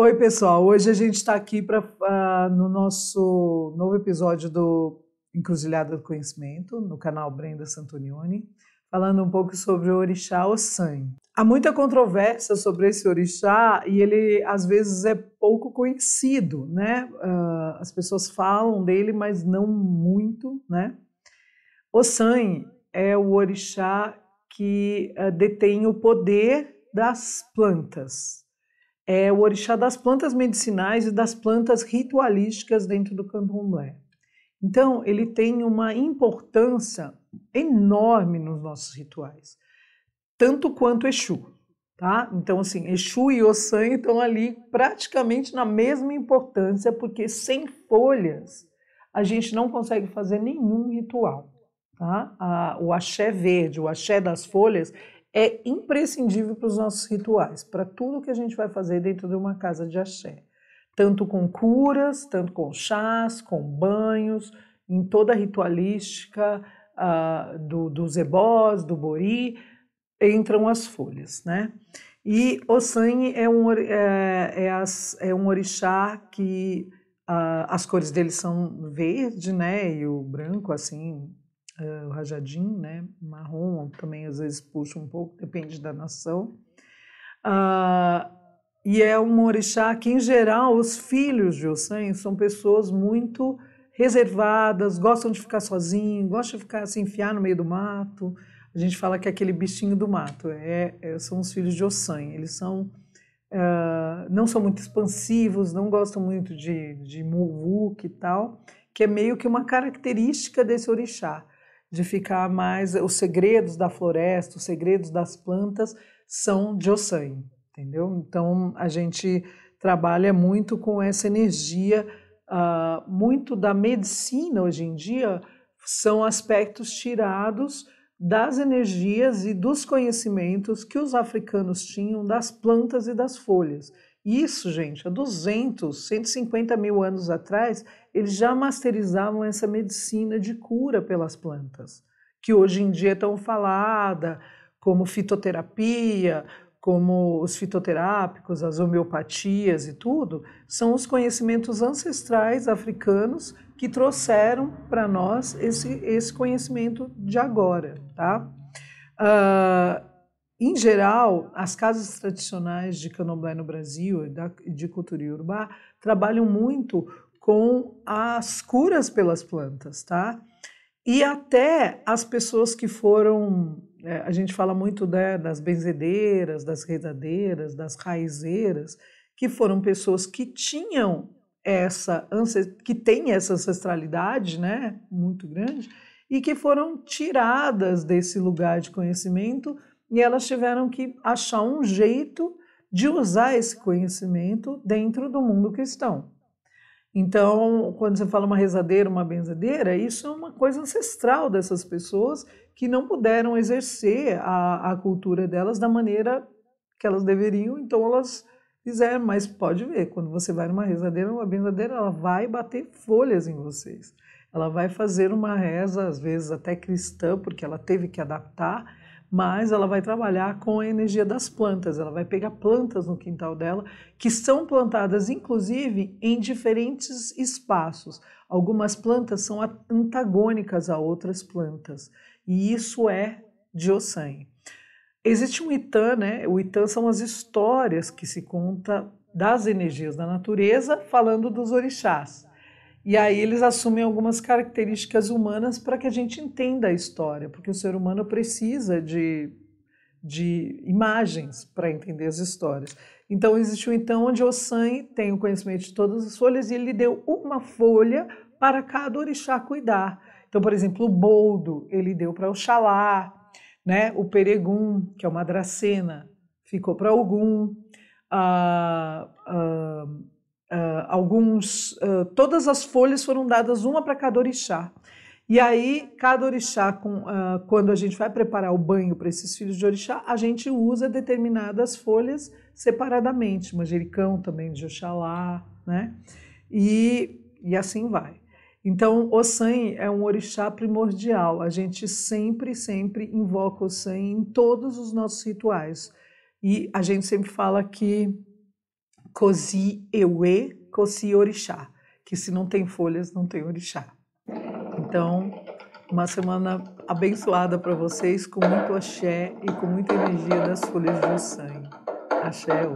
Oi, pessoal. Hoje a gente está aqui no nosso novo episódio do Encruzilhada do Conhecimento, no canal Brenda Santonioni, falando um pouco sobre o orixá Ossan. Há muita controvérsia sobre esse orixá e ele, às vezes, é pouco conhecido, né? As pessoas falam dele, mas não muito, né? Ossan é o orixá que detém o poder das plantas. É o orixá das plantas medicinais e das plantas ritualísticas dentro do candomblé. Então, ele tem uma importância enorme nos nossos rituais, tanto quanto Exu, tá? Então, assim, Exu e Ossan estão ali praticamente na mesma importância, porque sem folhas a gente não consegue fazer nenhum ritual, tá? O axé verde, o axé das folhas, é imprescindível para os nossos rituais, para tudo que a gente vai fazer dentro de uma casa de axé. Tanto com curas, tanto com chás, com banhos, em toda a ritualística dos ebós, do bori, entram as folhas, né? E Ossan é um orixá que as cores dele são verde, né? E o branco, assim, o rajadinho, né? Marrom também às vezes puxa um pouco, depende da nação. E é um orixá que, em geral, os filhos de Ossan são pessoas muito reservadas, gostam de ficar sozinhos, gostam de ficar se enfiar no meio do mato. A gente fala que é aquele bichinho do mato. São os filhos de Ossan. Eles não são muito expansivos, não gostam muito de muvuca e tal, que é meio que uma característica desse orixá, de ficar mais... Os segredos da floresta, os segredos das plantas são de Ossan, entendeu? Então, a gente trabalha muito com essa energia. Muito da medicina, hoje em dia, são aspectos tirados das energias e dos conhecimentos que os africanos tinham das plantas e das folhas. Isso, gente, há 200, 150 mil anos atrás, eles já masterizavam essa medicina de cura pelas plantas, que hoje em dia é tão falada, como fitoterapia, como os fitoterápicos, as homeopatias e tudo, são os conhecimentos ancestrais africanos que trouxeram para nós esse conhecimento de agora, tá? Em geral, as casas tradicionais de candomblé no Brasil e de cultura iorubá trabalham muito com as curas pelas plantas, tá? E até as pessoas que foram... a gente fala muito das benzedeiras, das rezadeiras, das raizeiras, que foram pessoas que tinham que têm essa ancestralidade, né, muito grande, e que foram tiradas desse lugar de conhecimento e elas tiveram que achar um jeito de usar esse conhecimento dentro do mundo cristão. Então, quando você fala uma rezadeira, uma benzedeira, isso é uma coisa ancestral dessas pessoas que não puderam exercer a cultura delas da maneira que elas deveriam, então elas fizeram. Mas pode ver, quando você vai numa rezadeira, uma benzedeira, ela vai bater folhas em vocês. Ela vai fazer uma reza, às vezes até cristã, porque ela teve que adaptar, mas ela vai trabalhar com a energia das plantas, ela vai pegar plantas no quintal dela, que são plantadas, inclusive, em diferentes espaços. Algumas plantas são antagônicas a outras plantas, e isso é de Ossan. Existe um Itã, né? O Itã são as histórias que se conta das energias da natureza, falando dos orixás. E aí eles assumem algumas características humanas para que a gente entenda a história, porque o ser humano precisa de imagens para entender as histórias. Então existe um Itã onde Ossan tem o conhecimento de todas as folhas e ele deu uma folha para cada orixá cuidar. Então, por exemplo, o boldo ele deu para Oxalá, né? O peregum, que é uma dracena, ficou para Ogum. Todas as folhas foram dadas uma para cada orixá. E aí, cada orixá, quando a gente vai preparar o banho para esses filhos de orixá, a gente usa determinadas folhas separadamente, manjericão também de Oxalá, né? E assim vai. Então, Ossan é um orixá primordial. A gente sempre, sempre invoca Ossan em todos os nossos rituais. E a gente sempre fala que Cozi Ewe, Cozi Orixá, que se não tem folhas, não tem orixá. Então, uma semana abençoada para vocês, com muito axé e com muita energia das folhas de Ossan. Axé.